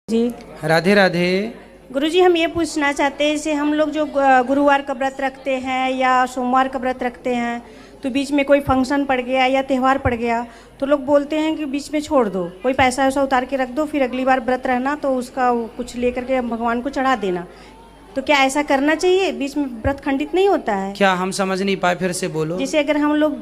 जी राधे राधे। गुरुजी, हम ये पूछना चाहते हैं, जैसे हम लोग जो गुरुवार का व्रत रखते हैं या सोमवार का व्रत रखते हैं, तो बीच में कोई फंक्शन पड़ गया या त्यौहार पड़ गया तो लोग बोलते हैं कि बीच में छोड़ दो, कोई पैसा वैसा उतार के रख दो, फिर अगली बार व्रत रहना तो उसका कुछ लेकर के भगवान को चढ़ा देना। तो क्या ऐसा करना चाहिए? बीच में व्रत खंडित नहीं होता है क्या? हम समझ नहीं पाए, फिर से बोलो। जैसे अगर हम लोग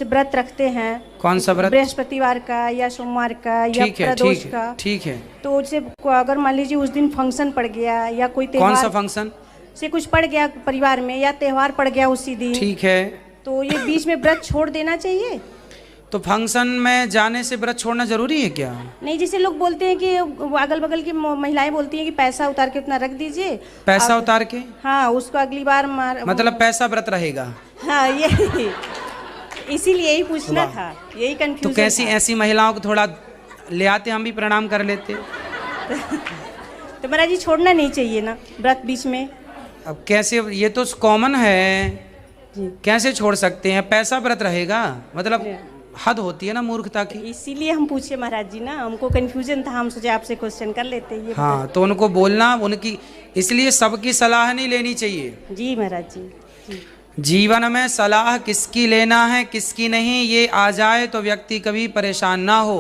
व्रत रखते हैं, कौन सा व्रत? बृहस्पतिवार का या सोमवार का या प्रदोष का, ठीक है। तो जैसे अगर मान लीजिए उस दिन फंक्शन पड़ गया या कोई त्योहार, कौन सा फंक्शन से कुछ पड़ गया परिवार में या त्योहार पड़ गया उसी दिन, ठीक है, तो ये बीच में व्रत छोड़ देना चाहिए? तो फंक्शन में जाने से व्रत छोड़ना जरूरी है क्या? नहीं, जैसे लोग बोलते हैं कि अगल बगल की महिलाएं बोलती हैं कि पैसा उतार के उतना रख दीजिए, पैसा उतार के, हाँ, उसको अगली बार मतलब पैसा व्रत रहेगा। हाँ, ये इसीलिए यही पूछना था, यही कंफ्यूजन तो कैसी था। ऐसी महिलाओं को थोड़ा ले आते, हम भी प्रणाम कर लेते। तो महाराज जी, छोड़ना नहीं चाहिए ना व्रत बीच में? अब कैसे, ये तो कॉमन है जी। कैसे छोड़ सकते हैं? पैसा व्रत रहेगा, मतलब हद होती है ना मूर्खता की। इसीलिए हम पूछे महाराज जी ना, हमको कंफ्यूजन था, हम सोचे आपसे क्वेश्चन कर लेते हैं। हाँ, तो उनको बोलना उनकी, इसलिए सबकी सलाह नहीं लेनी चाहिए। जी महाराज जी। जीवन में सलाह किसकी लेना है किसकी नहीं, ये आ जाए तो व्यक्ति कभी परेशान ना हो।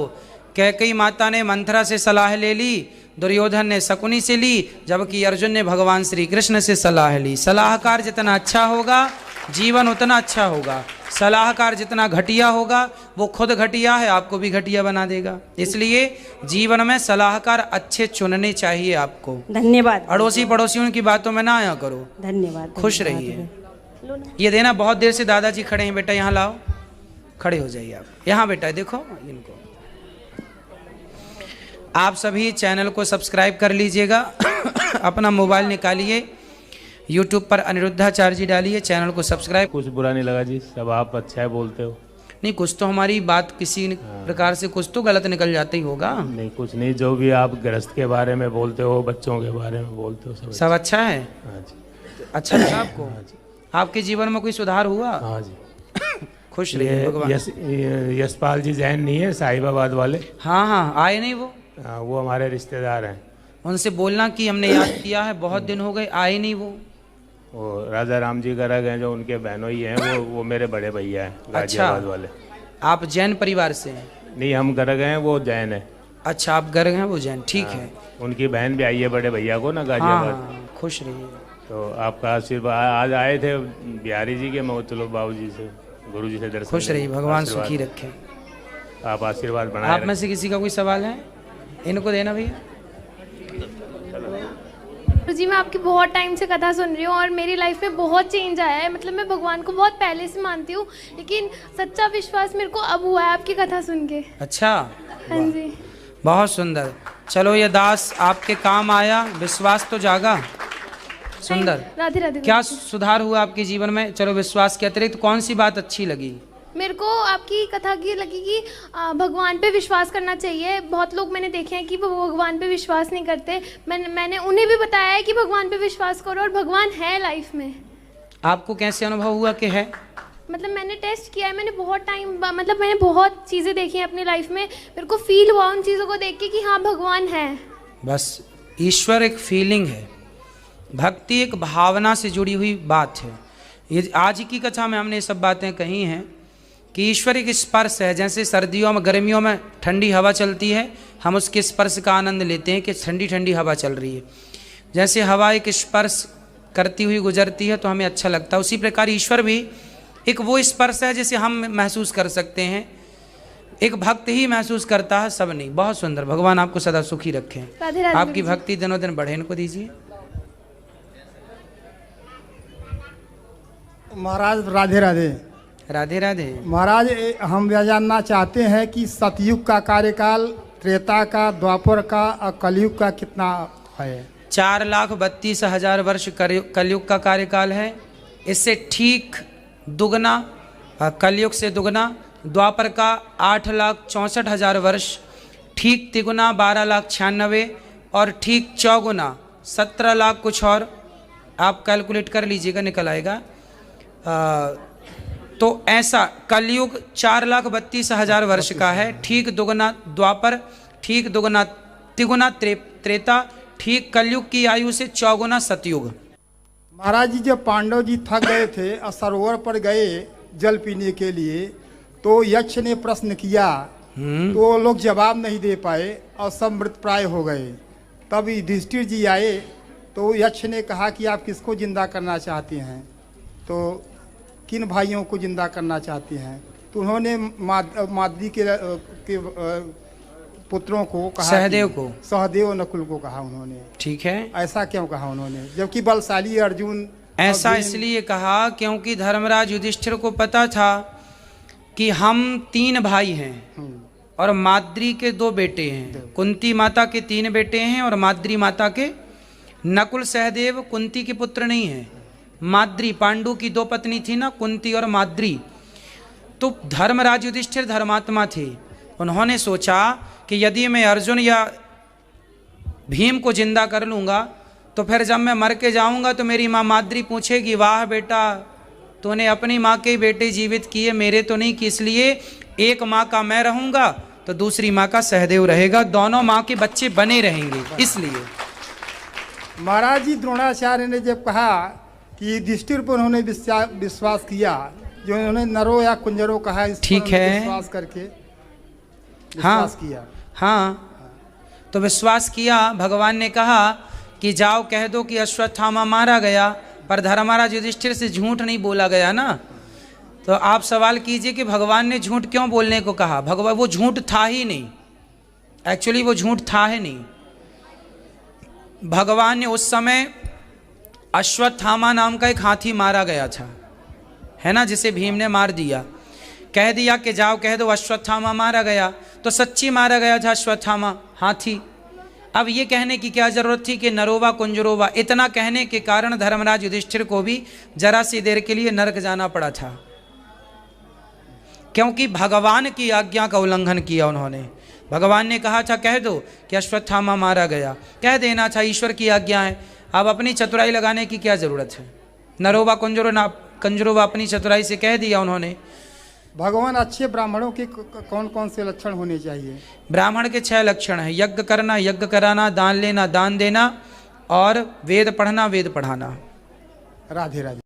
कैकेयी माता ने मंथरा से सलाह ले ली, दुर्योधन ने शकुनी से ली, जबकि अर्जुन ने भगवान श्री कृष्ण से सलाह ली। सलाहकार जितना अच्छा होगा जीवन उतना अच्छा होगा, सलाहकार जितना घटिया होगा वो खुद घटिया है, आपको भी घटिया बना देगा। इसलिए जीवन में सलाहकार अच्छे चुनने चाहिए आपको। धन्यवाद। अड़ोसी पड़ोसियों की बातों में ना आया करो। धन्यवाद। खुश रहिए। ये देना, बहुत देर से दादाजी खड़े हैं, बेटा यहाँ लाओ, खड़े हो जाइए आप यहाँ। बेटा देखो इनको, आप सभी चैनल को सब्सक्राइब कर लीजिएगा। अपना मोबाइल निकालिए, YouTube पर अनिरुद्धाचार्य जी डालिए, चैनल को सब्सक्राइब। कुछ बुरा नहीं लगा जी, सब आप अच्छा है बोलते हो। नहीं, कुछ तो हमारी बात किसी प्रकार से कुछ तो गलत निकल जाता ही होगा। नहीं, कुछ नहीं, जो भी आप गृहस्थ के बारे में बोलते हो, बच्चों के बारे में बोलते हो, सब अच्छा है। हाँ जी। अच्छा लगा आपको? हाँ जी। आपके जीवन में कोई सुधार हुआ? हाँ जी। खुश रहिए भगवान। यशपाल जी जैन नहीं है, साहिबाबाद वाले? हाँ हाँ, आए नहीं वो? हाँ, वो हमारे रिश्तेदार हैं। उनसे बोलना कि हमने याद किया है, बहुत दिन हो गए, आए नहीं वो। राजा राम जी गर्ग हैं जो उनके बहनों ही हैं, वो मेरे बड़े भैया हैं, गाजियाबाद वाले। आप जैन परिवार से हैं? नहीं, हम गर्ग हैं, वो जैन है। अच्छा, आप गर्ग हैं, वो जैन, ठीक है। उनकी बहन भी आई है बड़े भैया को ना, गाजियाबाद। हाँ, खुश रहिए। तो आपका आशीर्वाद, आज आए थे बिहारी जी के, मैं चलो बाबू जी से, गुरु जी से दर्शन। खुश रहिए, भगवान सुखी रखे। आप आशीर्वाद बनाए। आप में से किसी का कोई सवाल है? इनको देना भैया। जी, मैं आपकी बहुत टाइम से कथा सुन रही हूँ और मेरी लाइफ में बहुत चेंज आया है। मतलब मैं भगवान को बहुत पहले से मानती हूँ, लेकिन सच्चा विश्वास मेरे को अब हुआ है आपकी कथा सुन के। अच्छा, हाँ जी, बहुत सुंदर। चलो, ये दास आपके काम आया, विश्वास तो जागा। सुंदर। राधे राधे। क्या सुधार हुआ आपके जीवन में? चलो, विश्वास के अतिरिक्त कौन सी बात अच्छी लगी? मेरे को आपकी कथा की लगी कि भगवान पे विश्वास करना चाहिए। बहुत लोग मैंने देखे हैं कि वो भगवान पे विश्वास नहीं करते। मैंने उन्हें भी बताया है कि भगवान पे विश्वास करो, और भगवान है लाइफ में। आपको कैसे अनुभव हुआ कि है? मतलब मैंने टेस्ट किया है, मैंने बहुत टाइम, मतलब मैंने बहुत चीज़ें देखी हैं अपनी लाइफ में, मेरे को फील हुआ उन चीज़ों को देख के कि हाँ, भगवान है। बस ईश्वर एक फीलिंग है, भक्ति एक भावना से जुड़ी हुई बात है। ये आज की कथा में हमने ये सब बातें कही हैं कि ईश्वर एक स्पर्श है। जैसे सर्दियों में, गर्मियों में ठंडी हवा चलती है, हम उसके स्पर्श का आनंद लेते हैं कि ठंडी ठंडी हवा चल रही है। जैसे हवा एक स्पर्श करती हुई गुजरती है तो हमें अच्छा लगता है, उसी प्रकार ईश्वर भी एक वो स्पर्श है जिसे हम महसूस कर सकते हैं। एक भक्त ही महसूस करता है, सब नहीं। बहुत सुंदर। भगवान आपको सदा सुखी रखें। राधे राधे। आपकी भक्ति दिनों दिन बढ़े। इनको दीजिए। महाराज राधे राधे। राधे राधे। महाराज, हम यह जानना चाहते हैं कि सतयुग का कार्यकाल, त्रेता का, द्वापर का और कलयुग का कितना है? 4,32,000 वर्ष कलयुग का कार्यकाल है। इससे ठीक दुगना, कलयुग से दुगना। द्वापर का 8,64,000 वर्ष, ठीक तिगुना 12,96,000 और ठीक चौगुना 17 लाख कुछ और। आप कैलकुलेट कर लीजिएगा, निकल आएगा। तो ऐसा कलयुग 4,32,000 वर्ष का है। ठीक दुगना द्वापर, ठीक दुगना तिगुना त्रेता, ठीक कलयुग की आयु से 4 गुना सतयुग। महाराज जी जब पांडव जी थक गए थे और सरोवर पर गए जल पीने के लिए, तो यक्ष ने प्रश्न किया तो वो लोग जवाब नहीं दे पाए और सब मृतप्राय हो गए। तब युधिष्ठिर जी आए तो यक्ष ने कहा कि आप किसको जिंदा करना चाहते हैं, तो किन भाइयों को जिंदा करना चाहते हैं? तो उन्होंने माद्री के पुत्रों को कहा, सहदेव को, सहदेव नकुल को कहा उन्होंने। ठीक है। ऐसा क्यों कहा उन्होंने, जबकि बलशाली अर्जुन? ऐसा इसलिए कहा क्योंकि धर्मराज युधिष्ठिर को पता था कि हम 3 भाई हैं और माद्री के 2 बेटे हैं। कुंती माता के 3 बेटे हैं और माद्री माता के। नकुल सहदेव कुंती के पुत्र नहीं है, माद्री, पांडु की 2 पत्नी थी ना, कुंती और माद्री। तो धर्मराज युधिष्ठिर धर्मात्मा थे, उन्होंने सोचा कि यदि मैं अर्जुन या भीम को जिंदा कर लूँगा तो फिर जब मैं मर के जाऊँगा तो मेरी माँ माद्री पूछेगी, वाह बेटा तूने अपनी माँ के बेटे जीवित किए, मेरे तो नहीं किए। इसलिए एक माँ का मैं रहूँगा तो दूसरी माँ का सहदेव रहेगा, दोनों माँ के बच्चे बने रहेंगे। इसलिए महाराज जी द्रोणाचार्य ने जब कहा कि युधिष्ठिर पर उन्होंने विश्वास किया, जो उन्होंने नरो या कुंजरो कहा, इस ठीक पर है, विश्वास करके हाँ किया। हाँ, तो विश्वास किया। भगवान ने कहा कि जाओ कह दो कि अश्वत्थामा मारा गया, पर धर्मराज युधिष्ठिर से झूठ नहीं बोला गया ना। तो आप सवाल कीजिए कि भगवान ने झूठ क्यों बोलने को कहा? भगवान, वो झूठ था ही नहीं, एक्चुअली वो झूठ था ही नहीं। भगवान ने उस समय अश्वत्थामा नाम का एक हाथी मारा गया था, है ना, जिसे भीम ने मार दिया। कह दिया कि जाओ कह दो अश्वत्थामा मारा गया, तो सच्ची मारा गया था अश्वत्थामा, हाथी। अब ये कहने की क्या जरूरत थी कि नरोवा कुंजरोवा? इतना कहने के कारण धर्मराज युधिष्ठिर को भी जरा सी देर के लिए नरक जाना पड़ा था, क्योंकि भगवान की आज्ञा का उल्लंघन किया उन्होंने। भगवान ने कहा था कह दो कि अश्वत्थामा मारा गया, कह देना था, ईश्वर की आज्ञा है। अब अपनी चतुराई लगाने की क्या जरूरत है? नरोवा कुंजरोवा अपनी चतुराई से कह दिया उन्होंने। भगवान, अच्छे ब्राह्मणों के कौन कौन से लक्षण होने चाहिए? ब्राह्मण के 6 लक्षण हैं: यज्ञ करना, यज्ञ कराना, दान लेना, दान देना, और वेद पढ़ना, वेद पढ़ाना। राधे राधे।